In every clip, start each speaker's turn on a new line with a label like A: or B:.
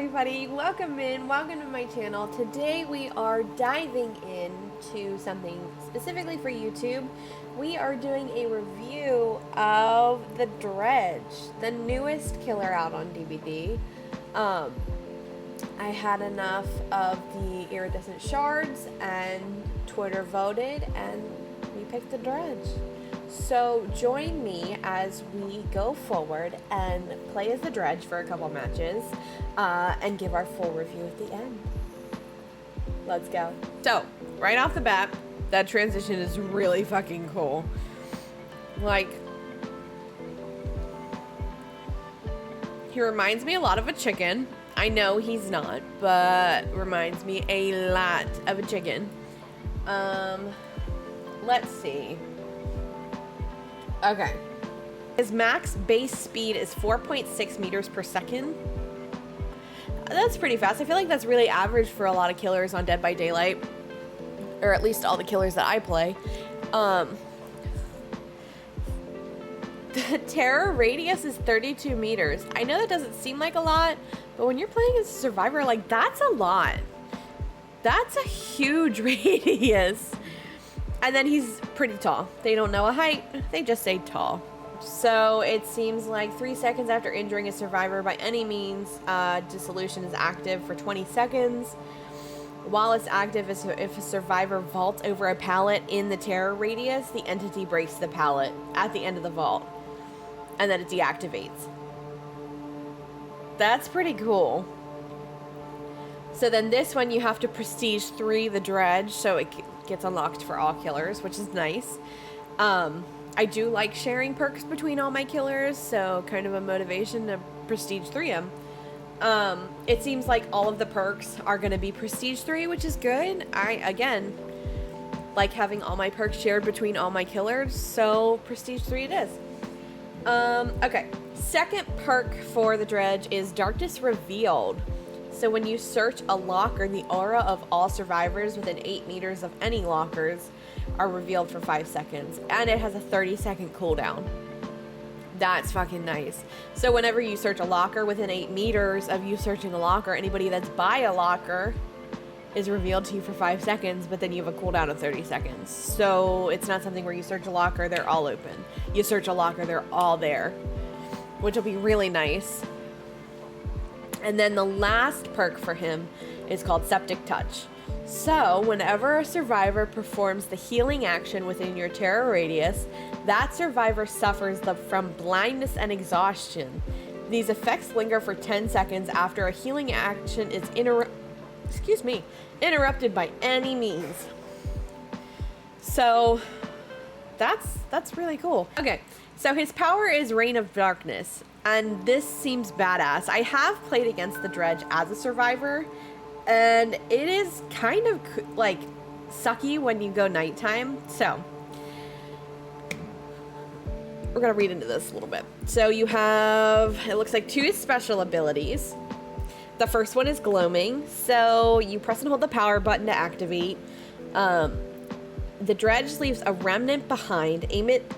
A: everybody, welcome to my channel. Today we are diving into something specifically for YouTube. We are doing a review of the Dredge, the newest killer out on DVD. I had enough of the iridescent shards and Twitter voted and we picked the Dredge. So join me as we go forward and play as the Dredge for a couple matches and give our full review at the end. Let's go. So, right off the bat, that transition is really fucking cool. Like, he reminds me a lot of a chicken. I know he's not, but reminds me a lot of a chicken. Let's see. Okay. His max base speed is 4.6 meters per second. That's pretty fast. I feel like that's really average for a lot of killers on Dead by Daylight. Or at least all the killers that I play. The terror radius is 32 meters. I know that doesn't seem like a lot, but when you're playing as a survivor, like, that's a lot. That's a huge radius. And then he's pretty tall. They don't know a height, they just say tall. So it seems like 3 seconds after injuring a survivor by any means, dissolution is active for 20 seconds. While it's active, if a survivor vaults over a pallet in the terror radius, the entity breaks the pallet at the end of the vault. And then it deactivates. That's pretty cool. So then this one you have to prestige 3 the Dredge, so it gets unlocked for all killers, which is nice. I do like sharing perks between all my killers, so kind of a motivation to prestige 3 them. It seems like all of the perks are going to be prestige 3, which is good. I, again, like having all my perks shared between all my killers, so prestige 3 it is. Okay, second perk for the Dredge is Darkness Revealed. So when you search a locker, the aura of all survivors within 8 meters of any lockers are revealed for 5 seconds. And it has a 30-second cooldown. That's fucking nice. So whenever you search a locker within 8 meters of you searching a locker, anybody that's by a locker is revealed to you for 5 seconds, but then you have a cooldown of 30 seconds. So it's not something where you search a locker, they're all open. You search a locker, they're all there, which will be really nice. And then the last perk for him is called Septic Touch. So whenever a survivor performs the healing action within your terror radius, that survivor suffers from blindness and exhaustion. These effects linger for 10 seconds after a healing action is interrupted by any means. So that's really cool. Okay, so his power is Reign of Darkness. And this seems badass. I have played against the Dredge as a survivor, and it is kind of like sucky when you go nighttime. So we're gonna read into this a little bit. So you have, it looks like 2 special abilities. The first one is Gloaming. So you press and hold the power button to activate. The Dredge leaves a remnant behind.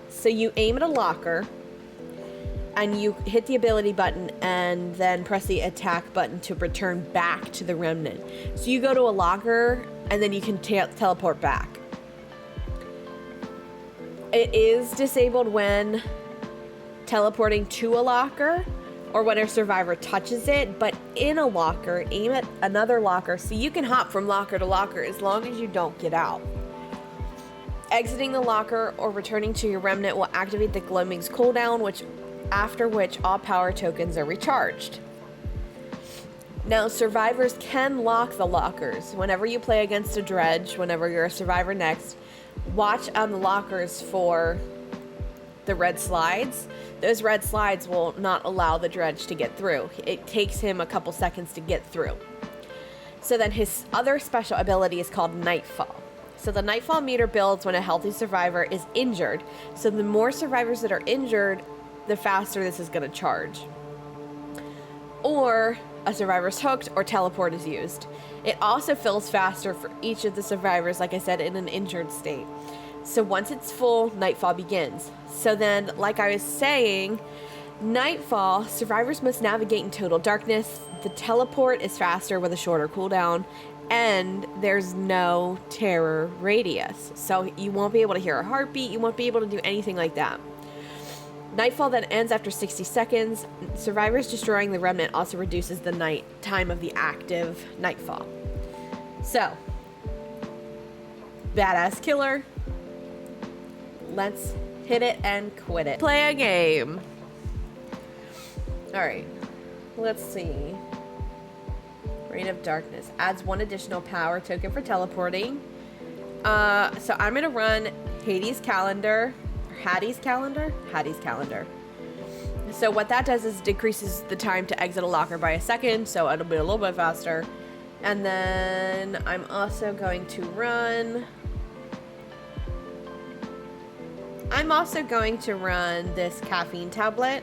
A: So you aim at a locker, and you hit the ability button and then press the attack button to return back to the remnant. So you go to a locker and then you can teleport back. It is disabled when teleporting to a locker or when a survivor touches it, but in a locker, aim at another locker so you can hop from locker to locker as long as you don't get out. Exiting the locker or returning to your remnant will activate the Gloaming's cooldown, after which all power tokens are recharged. Now, survivors can lock the lockers. Whenever you play against a Dredge, whenever you're a survivor next, watch on the lockers for the red slides. Those red slides will not allow the Dredge to get through. It takes him a couple seconds to get through. So then his other special ability is called Nightfall. So the Nightfall meter builds when a healthy survivor is injured. So the more survivors that are injured, the faster this is going to charge. Or a survivor's hooked or teleport is used. It also fills faster for each of the survivors, like I said, in an injured state. So once it's full, Nightfall begins. So then, like I was saying, Nightfall, survivors must navigate in total darkness. The teleport is faster with a shorter cooldown, and there's no terror radius. So you won't be able to hear a heartbeat, you won't be able to do anything like that. Nightfall then ends after 60 seconds. Survivors destroying the remnant also reduces the night time of the active nightfall. So, badass killer. Let's hit it and quit it. Play a game. Alright, let's see. Reign of Darkness adds 1 additional power token for teleporting. So I'm gonna run Hades Calendar. Hattie's Calendar? Hattie's Calendar. So what that does is decreases the time to exit a locker by a second, so it'll be a little bit faster. And then I'm also going to run... this caffeine tablet.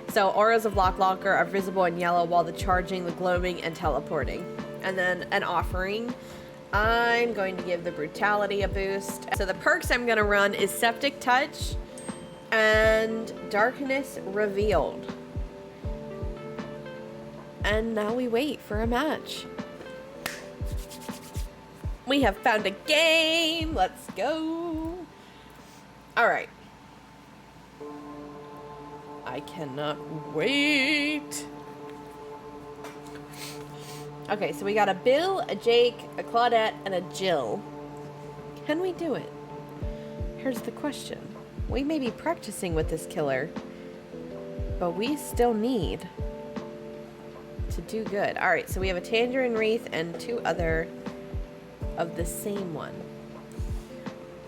A: So auras of Locker are visible in yellow while the charging, the gloaming, and teleporting. And then an offering. I'm going to give the brutality a boost. So the perks I'm going to run is Septic Touch and Darkness Revealed. And now we wait for a match. We have found a game. Let's go. All right. I cannot wait. Okay, so we got a Bill, a Jake, a Claudette, and a Jill. Can we do it? Here's the question. We may be practicing with this killer, but we still need to do good. All right, so we have a Tangerine Wreath and 2 other of the same one.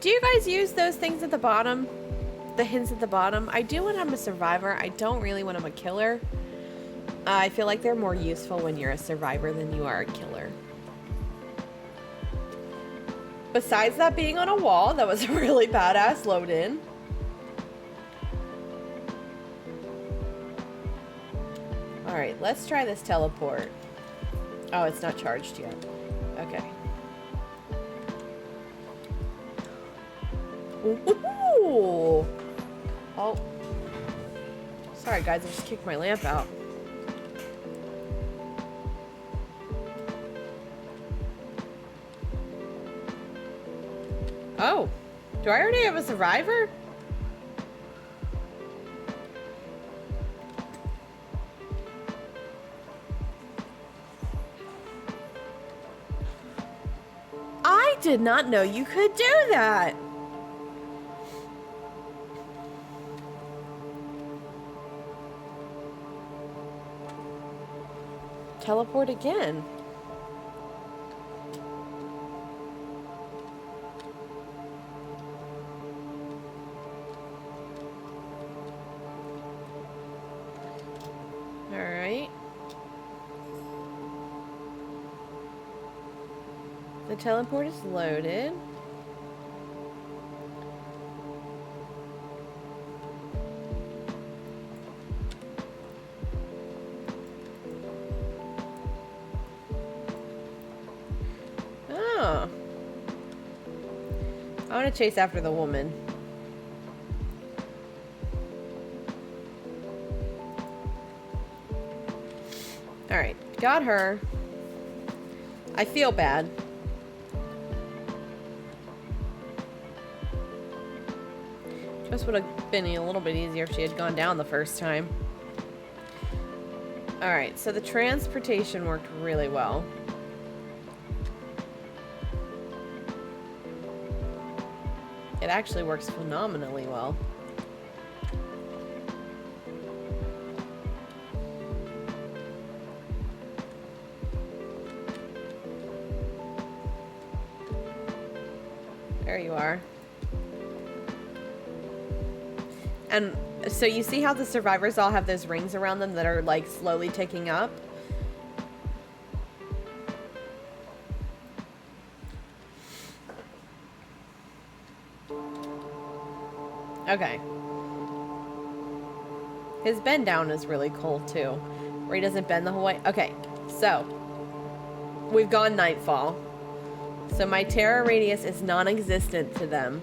A: Do you guys use those things at the bottom? The hints at the bottom? I do when I'm a survivor. I don't really when I'm a killer. I feel like they're more useful when you're a survivor than you are a killer. Besides that being on a wall, that was a really badass load in. Alright, let's try this teleport. Oh, it's not charged yet. Okay. Ooh. Oh. Sorry guys, I just kicked my lamp out. Oh, do I already have a survivor? I did not know you could do that. Teleport again. Alright. The teleport is loaded. Oh. I want to chase after the woman. Alright, got her. I feel bad. Just would have been a little bit easier if she had gone down the first time. Alright, so the transportation worked really well. It actually works phenomenally well. There you are. And so you see how the survivors all have those rings around them that are like slowly ticking up? Okay. His bend down is really cool too, where he doesn't bend the whole way. Okay, so we've gone Nightfall. So my terror radius is non-existent to them.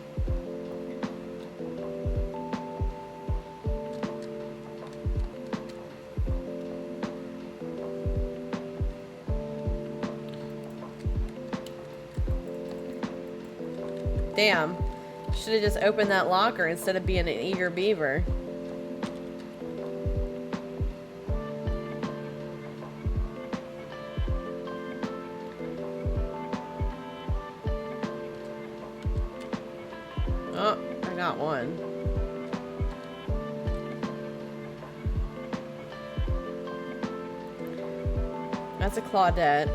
A: Damn. Should have just opened that locker instead of being an eager beaver. Oh, I got one. That's a Claudette.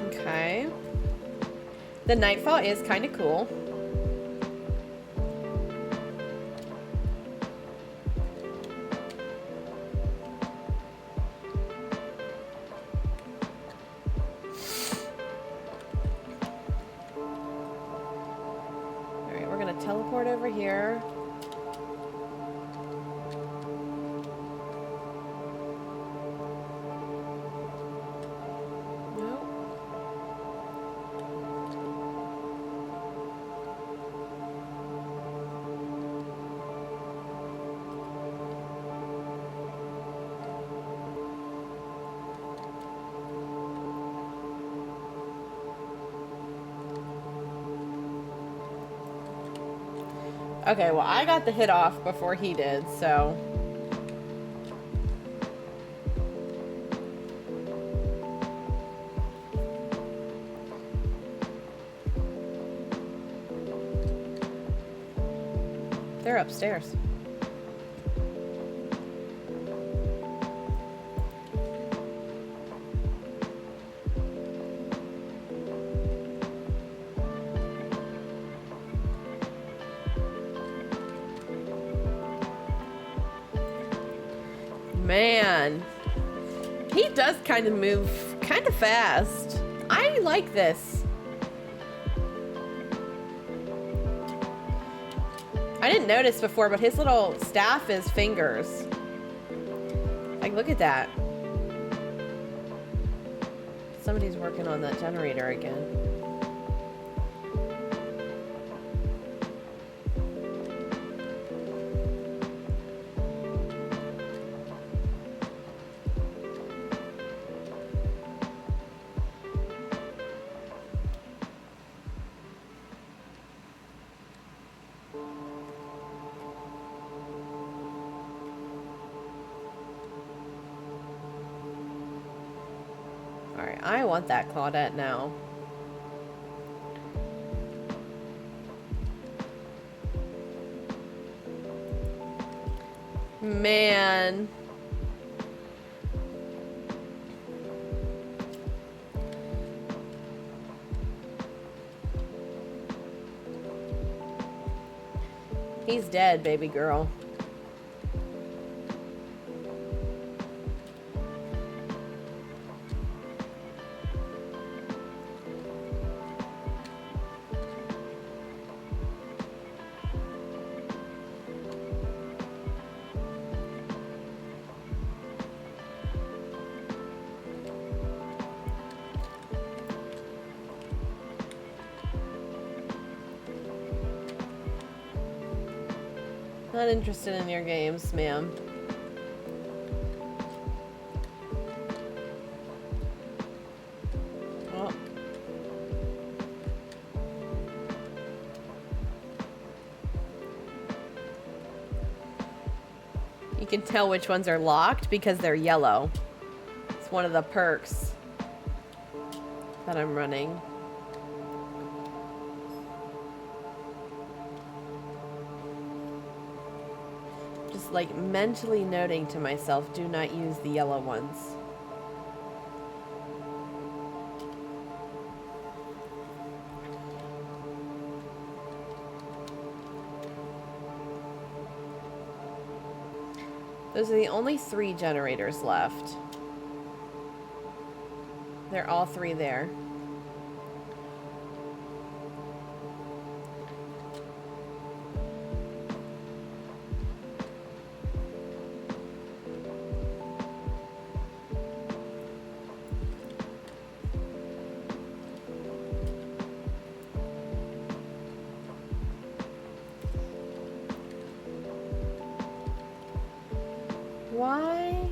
A: Okay. The Nightfall is kind of cool. Alright, we're gonna teleport over here. Okay, well, I got the hit off before he did, so... They're upstairs. Man, he does kind of move kind of fast. I like this. I didn't notice before, but his little staff is fingers. Like, look at that. Somebody's working on that generator again. Alright, I want that Claudette now. Man. He's dead, baby girl. Not interested in your games, ma'am. Oh. You can tell which ones are locked because they're yellow. It's one of the perks that I'm running. Like mentally noting to myself, do not use the yellow ones. Those are the only 3 generators left. They're all 3 there. why?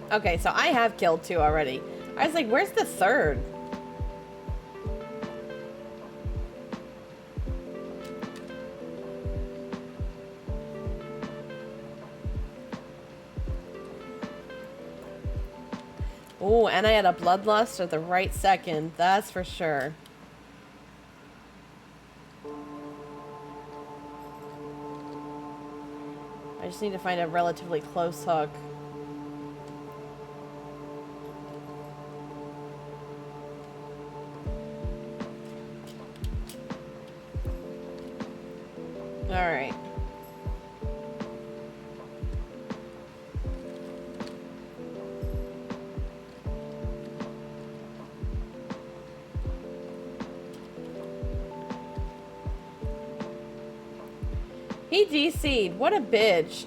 A: Okay, so I have killed 2 already. I was like, where's the 3rd? Oh, and I had a bloodlust at the right second. That's for sure. I just need to find a relatively close hook. Alright. He DC'd. What a bitch.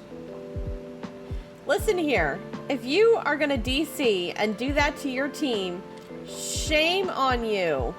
A: Listen here. If you are gonna DC and do that to your team, shame on you.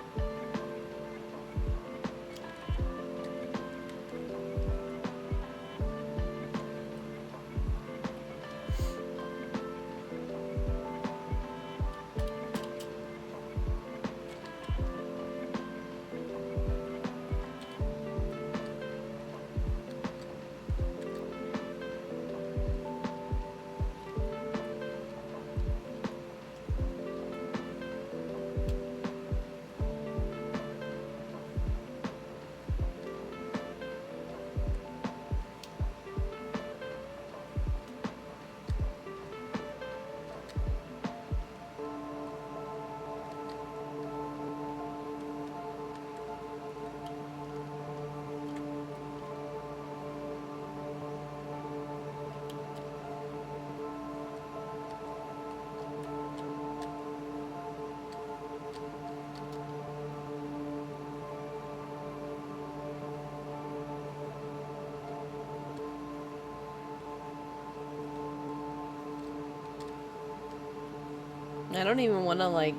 A: I don't even want to, like...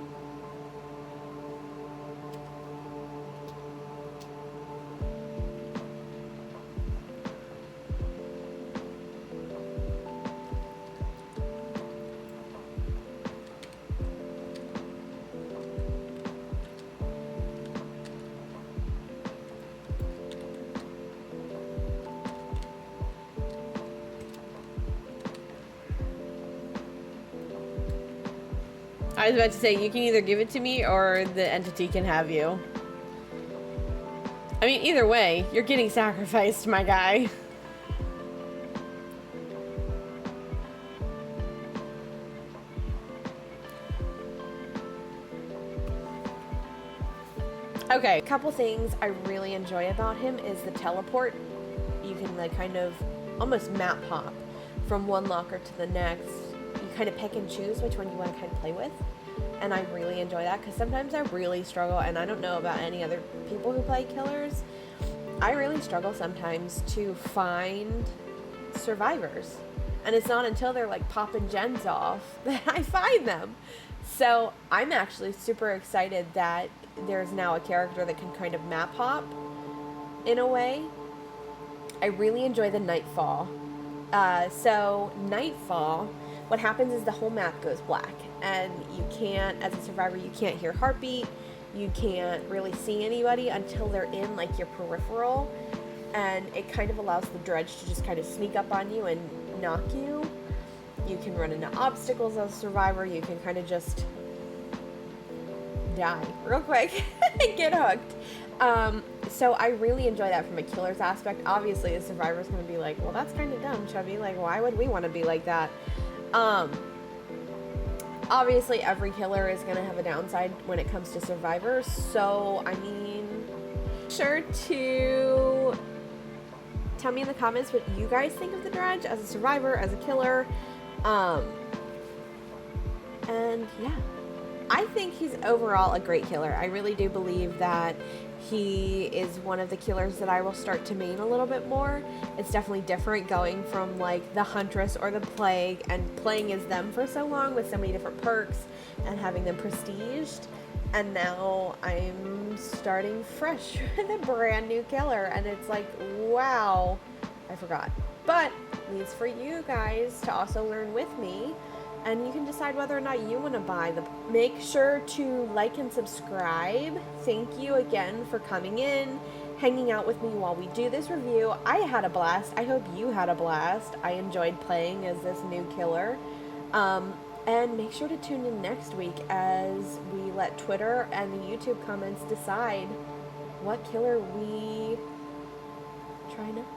A: I was about to say, you can either give it to me or the entity can have you. I mean, either way, you're getting sacrificed, my guy. Okay, a couple things I really enjoy about him is the teleport. You can, like, kind of almost map hop from one locker to the next. You kind of pick and choose which one you want to kind of play with. And I really enjoy that because sometimes I really struggle, and I don't know about any other people who play killers. I really struggle sometimes to find survivors. And it's not until they're like popping gens off that I find them. So I'm actually super excited that there's now a character that can kind of map hop in a way. I really enjoy the Nightfall. So Nightfall, what happens is the whole map goes black, and you can't, as a survivor, you can't hear heartbeat, you can't really see anybody until they're in like your peripheral, and it kind of allows the dredge to just kind of sneak up on you and knock you. You can run into obstacles as a survivor, you can kind of just die real quick and get hooked. So I really enjoy that from a killer's aspect. Obviously, a survivor's going to be like, well, that's kind of dumb, Chubby. Like, why would we want to be like that? Obviously, every killer is going to have a downside when it comes to survivors. So, I mean, sure to tell me in the comments what you guys think of the Dredge as a survivor, as a killer. And yeah, I think he's overall a great killer. I really do believe that he is one of the killers that I will start to main a little bit more. It's definitely different going from like the Huntress or the Plague and playing as them for so long with so many different perks and having them prestiged. And now I'm starting fresh with a brand new killer, and it's like, wow, I forgot. But leaves for you guys to also learn with me, and you can decide whether or not you want to buy the. Make sure to like and subscribe. Thank you again for coming in, hanging out with me while we do this review. I had a blast. I hope you had a blast. I enjoyed playing as this new killer. And make sure to tune in next week as we let Twitter and the YouTube comments decide what killer we try next.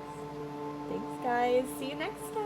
A: Thanks, guys. See you next time.